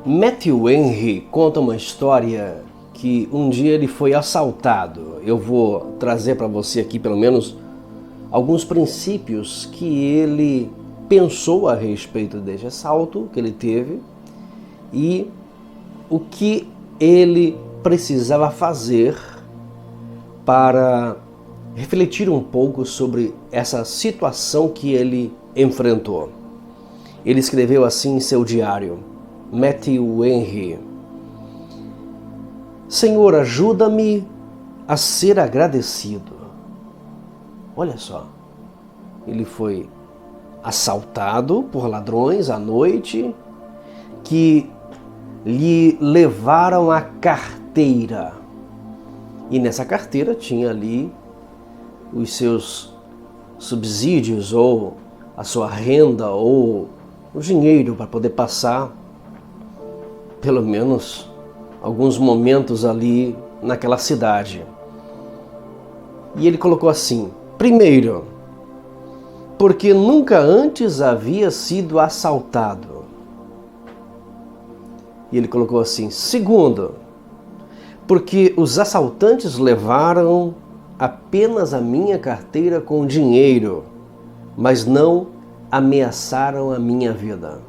Matthew Henry conta uma história que um dia ele foi assaltado. Eu vou trazer para você aqui pelo menos alguns princípios que ele pensou a respeito desse assalto que ele teve e o que ele precisava fazer para refletir um pouco sobre essa situação que ele enfrentou. Ele escreveu assim em seu diário: Matthew Henry: Senhor, ajuda-me a ser agradecido. Olha só, ele foi assaltado por ladrões à noite que lhe levaram a carteira. E nessa carteira tinha ali os seus subsídios ou a sua renda ou o dinheiro para poder passar pelo menos alguns momentos ali naquela cidade. E ele colocou assim: primeiro, porque nunca antes havia sido assaltado. E ele colocou assim: segundo, porque os assaltantes levaram apenas a minha carteira com dinheiro, mas não ameaçaram a minha vida.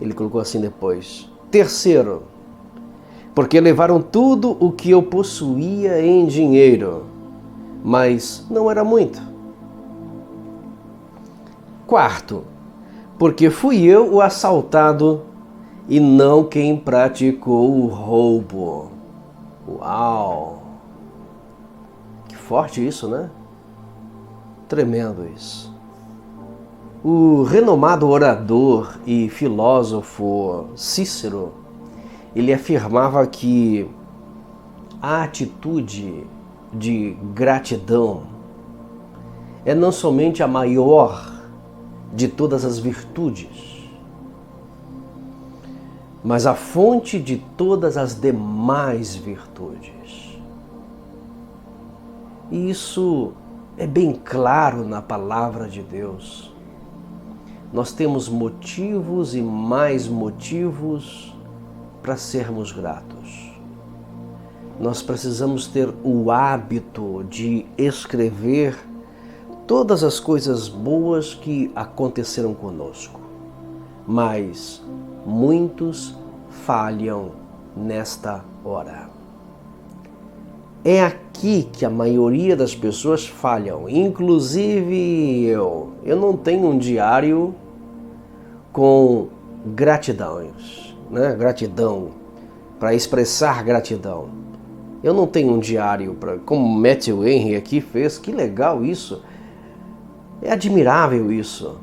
Ele colocou assim depois: terceiro, porque levaram tudo o que eu possuía em dinheiro, mas não era muito. Quarto, porque fui eu o assaltado e não quem praticou o roubo. Uau! Que forte isso, né? Tremendo isso. O renomado orador e filósofo Cícero, ele afirmava que a atitude de gratidão é não somente a maior de todas as virtudes, mas a fonte de todas as demais virtudes. E isso é bem claro na palavra de Deus. Nós temos motivos e mais motivos para sermos gratos. Nós precisamos ter o hábito de escrever todas as coisas boas que aconteceram conosco. Mas muitos falham nesta hora. É aqui que a maioria das pessoas falham, inclusive eu. Eu não tenho um diário com gratidões, né? Gratidão, para expressar gratidão. Eu não tenho um diário, como Matthew Henry aqui fez. Que legal isso. É admirável isso.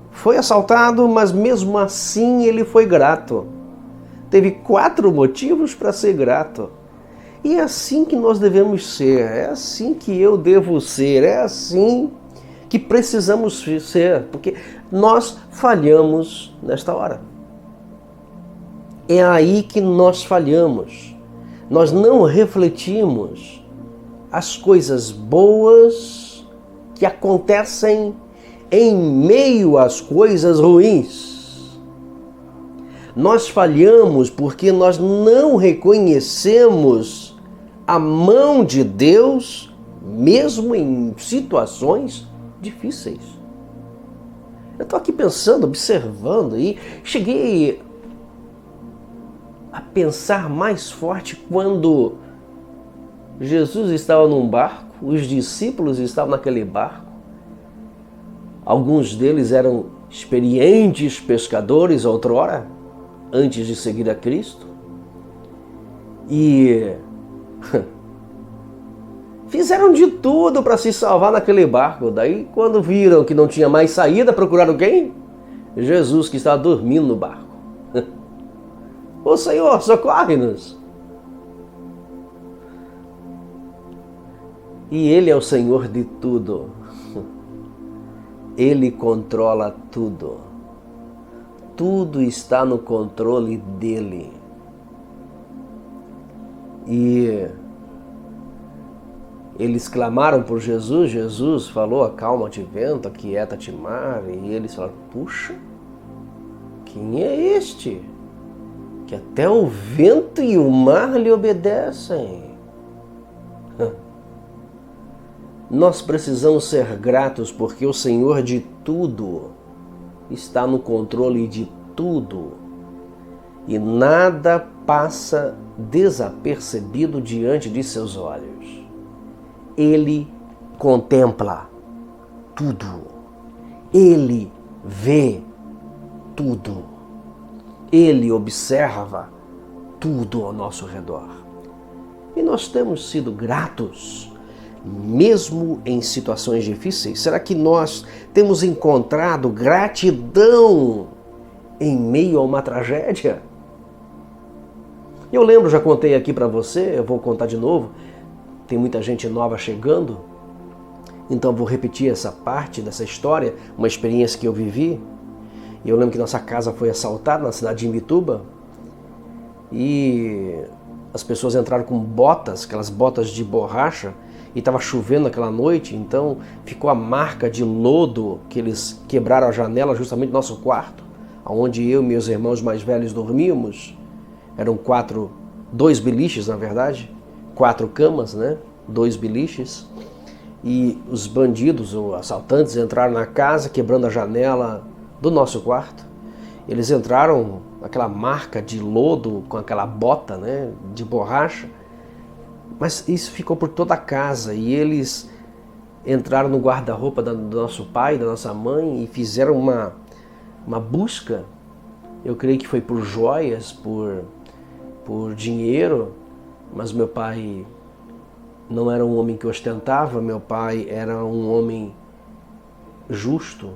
Foi assaltado, mas mesmo assim ele foi grato. Teve 4 motivos para ser grato. E é assim que nós devemos ser, é assim que eu devo ser, é assim que precisamos ser, porque nós falhamos nesta hora. É aí que nós falhamos. Nós não refletimos as coisas boas que acontecem em meio às coisas ruins. Nós falhamos porque nós não reconhecemos a mão de Deus, mesmo em situações difíceis. Eu estou aqui pensando, observando, e cheguei a pensar mais forte quando Jesus estava num barco, os discípulos estavam naquele barco. Alguns deles eram experientes pescadores outrora, antes de seguir a Cristo. E fizeram de tudo para se salvar naquele barco. Daí, quando viram que não tinha mais saída, procuraram quem? Jesus, que estava dormindo no barco. Ô Senhor, socorre-nos! E Ele é o Senhor de tudo. Ele controla tudo. Tudo está no controle dele. E eles clamaram por Jesus. Jesus falou: acalma-te vento, aquieta-te mar. E eles falaram: puxa, Quem é este que até o vento e o mar lhe obedecem? Nós precisamos ser gratos porque o Senhor de tudo está no controle de tudo e nada passa desapercebido diante de seus olhos. Ele contempla tudo. Ele vê tudo. Ele observa tudo ao nosso redor. E nós temos sido gratos, mesmo em situações difíceis. Será que nós temos encontrado gratidão em meio a uma tragédia? Eu lembro, já contei aqui para você, eu vou contar de novo. Tem muita gente nova chegando, então vou repetir essa parte dessa história, uma experiência que eu vivi. Eu lembro que nossa casa foi assaltada na cidade de Imbituba e as pessoas entraram com botas, aquelas botas de borracha, e estava chovendo aquela noite, então ficou a marca de lodo que eles quebraram a janela justamente do nosso quarto, onde eu e meus irmãos mais velhos dormíamos. Eram 2 beliches na verdade, 4 camas, né? 2 beliches. E os bandidos, ou assaltantes, entraram na casa quebrando a janela do nosso quarto. Eles entraram, aquela marca de lodo com aquela bota, né, de borracha, mas isso ficou por toda a casa e eles entraram no guarda-roupa do nosso pai, da nossa mãe e fizeram uma busca. Eu creio que foi por joias, por dinheiro, mas meu pai não era um homem que ostentava, meu pai era um homem justo,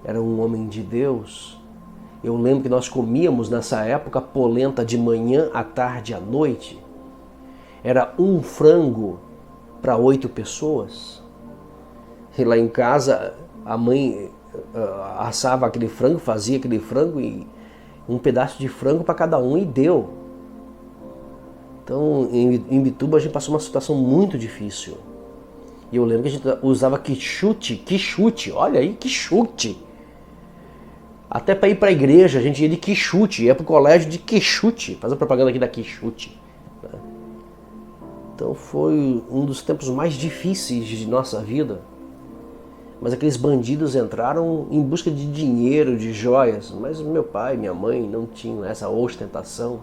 era um homem de Deus. Eu lembro que nós comíamos nessa época polenta de manhã, à tarde e à noite. Era um frango para 8 pessoas. E lá em casa a mãe assava aquele frango, fazia aquele frango e um pedaço de frango para cada um e deu. Então em Imbituba a gente passou uma situação muito difícil. E eu lembro que a gente usava quichute, olha aí, quichute. Até para ir para a igreja a gente ia de quichute, ia para o colégio de quichute, faz a propaganda aqui da quichute. Então foi um dos tempos mais difíceis de nossa vida. Mas aqueles bandidos entraram em busca de dinheiro, de joias, mas meu pai e minha mãe não tinham essa ostentação,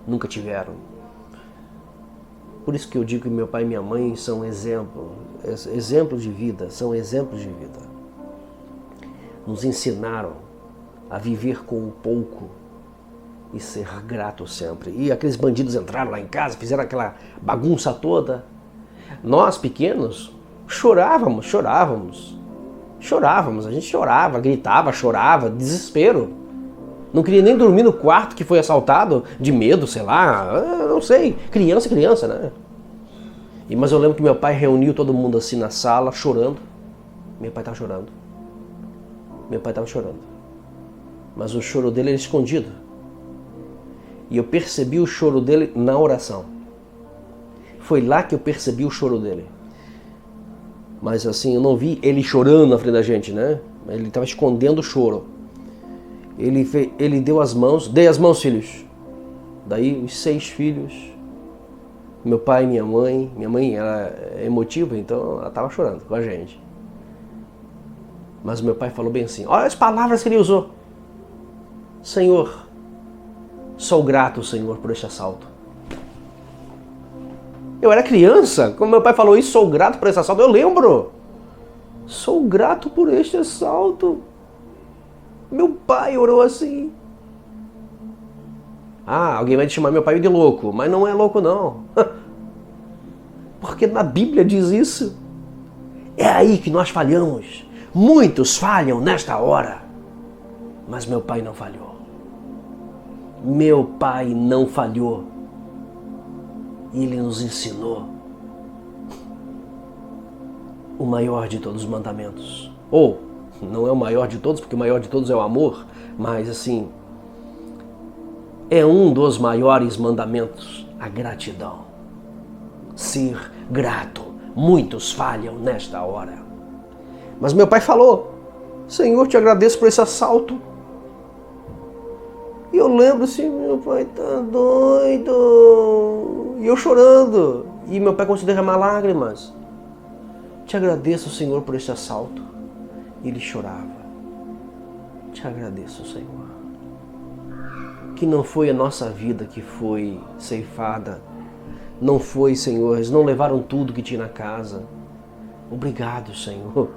nunca tiveram. Por isso que eu digo que meu pai e minha mãe são exemplos de vida, são exemplos de vida. Nos ensinaram a viver com o pouco e ser grato sempre. E aqueles bandidos entraram lá em casa, fizeram aquela bagunça toda. Nós, pequenos, chorávamos, a gente chorava, gritava, chorava, desespero. Não queria nem dormir no quarto que foi assaltado, de medo, sei lá, não sei, criança, né? Mas eu lembro que meu pai reuniu todo mundo assim na sala, chorando. Meu pai estava chorando. Mas o choro dele era escondido. E eu percebi o choro dele na oração. Foi lá que eu percebi o choro dele. Mas assim, eu não vi ele chorando na frente da gente, né? Ele estava escondendo o choro. Ele deu as mãos, dei as mãos, filhos. Daí os 6 filhos, meu pai e minha mãe era emotiva, então ela estava chorando com a gente. Mas meu pai falou bem assim, olha as palavras que ele usou. Senhor, sou grato, Senhor, por este assalto. Eu era criança, quando meu pai falou isso, sou grato por esse assalto, eu lembro. Sou grato por este assalto. Meu pai orou assim. Alguém vai chamar meu pai de louco, mas não é louco não. Porque na Bíblia diz isso. É aí que nós falhamos. Muitos falham nesta hora. Mas meu pai não falhou. Meu pai não falhou. Ele nos ensinou o maior de todos os mandamentos. Ou, não é o maior de todos, porque o maior de todos é o amor, mas assim, é um dos maiores mandamentos, a gratidão. Ser grato. Muitos falham nesta hora. Mas meu pai falou, Senhor, te agradeço por esse assalto. E eu lembro assim, meu pai tá doido. E eu chorando. E meu pai começou a derramar lágrimas. Te agradeço, Senhor, por este assalto. E ele chorava. Te agradeço, Senhor. Que não foi a nossa vida que foi ceifada. Não foi, Senhor, eles não levaram tudo que tinha na casa. Obrigado, Senhor.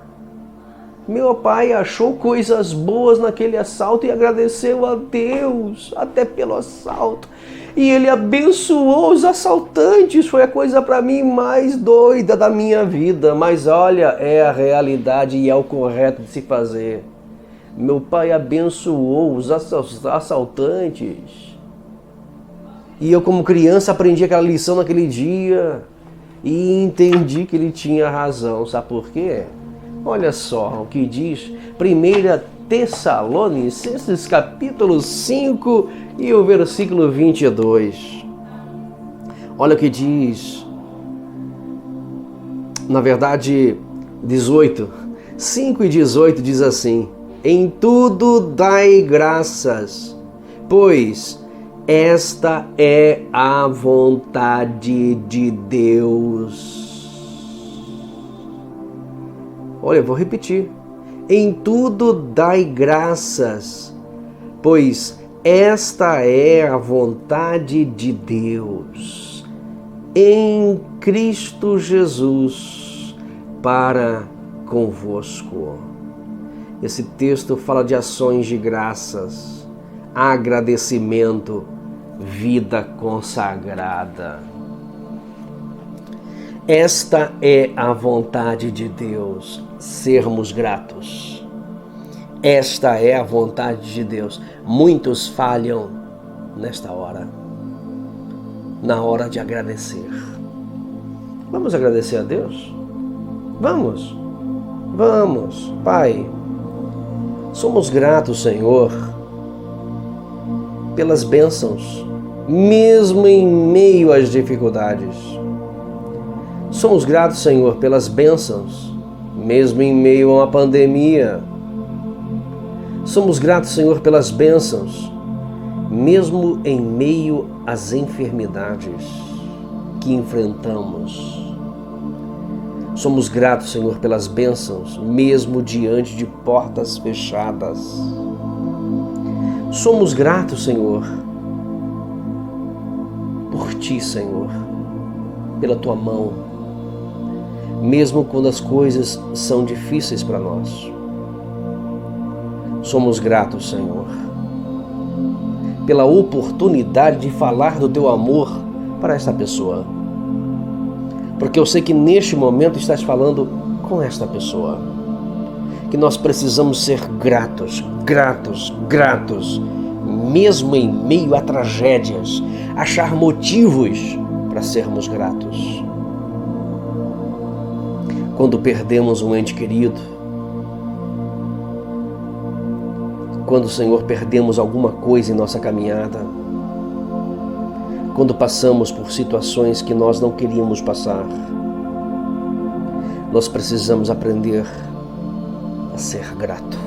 Meu pai achou coisas boas naquele assalto e agradeceu a Deus até pelo assalto. E ele abençoou os assaltantes. Foi a coisa para mim mais doida da minha vida. Mas olha, é a realidade e é o correto de se fazer. Meu pai abençoou os assaltantes. E eu, como criança, aprendi aquela lição naquele dia e entendi que ele tinha razão. Sabe por quê? Olha só o que diz 1 Tessalonicenses capítulo 5 e o versículo 22. Olha o que diz, na verdade 18, 5 e 18 diz assim: em tudo dai graças, pois esta é a vontade de Deus. Olha, eu vou repetir. Em tudo dai graças, pois esta é a vontade de Deus em Cristo Jesus para convosco. Esse texto fala de ações de graças, agradecimento, vida consagrada. Esta é a vontade de Deus, sermos gratos. Esta é a vontade de Deus. Muitos falham nesta hora, na hora de agradecer. Vamos agradecer a Deus? Vamos, Pai. Somos gratos, Senhor, pelas bênçãos, mesmo em meio às dificuldades. Somos gratos, Senhor, pelas bênçãos, mesmo em meio a uma pandemia. Somos gratos, Senhor, pelas bênçãos, mesmo em meio às enfermidades que enfrentamos. Somos gratos, Senhor, pelas bênçãos, mesmo diante de portas fechadas. Somos gratos, Senhor, por Ti, Senhor, pela Tua mão, mesmo quando as coisas são difíceis para nós. Somos gratos, Senhor, pela oportunidade de falar do Teu amor para esta pessoa. Porque eu sei que neste momento estás falando com esta pessoa. Que nós precisamos ser gratos, mesmo em meio a tragédias, achar motivos para sermos gratos. Quando perdemos um ente querido, quando, Senhor, perdemos alguma coisa em nossa caminhada, quando passamos por situações que nós não queríamos passar, nós precisamos aprender a ser grato.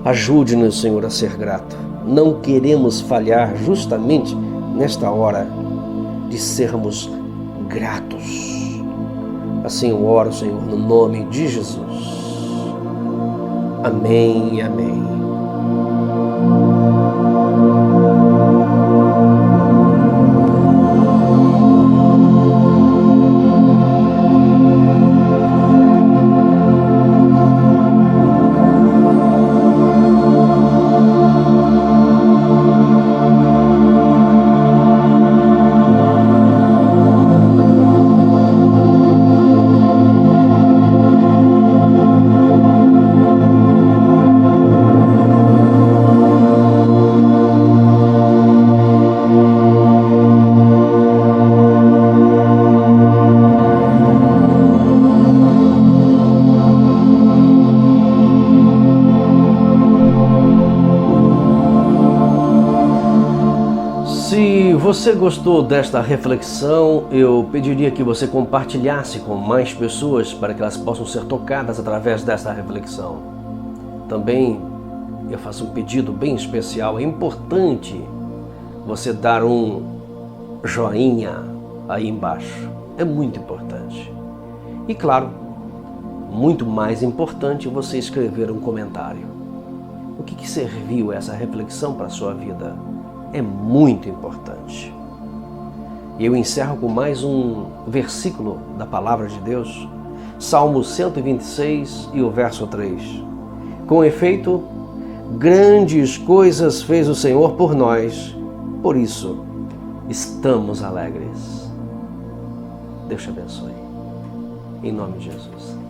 Ajude-nos, Senhor, a ser grato. Não queremos falhar justamente nesta hora de sermos gratos. Assim eu oro, Senhor, no nome de Jesus. Amém e amém. Se você gostou desta reflexão, eu pediria que você compartilhasse com mais pessoas para que elas possam ser tocadas através desta reflexão. Também eu faço um pedido bem especial. É importante você dar um joinha aí embaixo. É muito importante. E claro, muito mais importante você escrever um comentário. O que serviu essa reflexão para a sua vida? É muito importante. E eu encerro com mais um versículo da Palavra de Deus, Salmo 126 e o verso 3. Com efeito, grandes coisas fez o Senhor por nós, por isso estamos alegres. Deus te abençoe. Em nome de Jesus.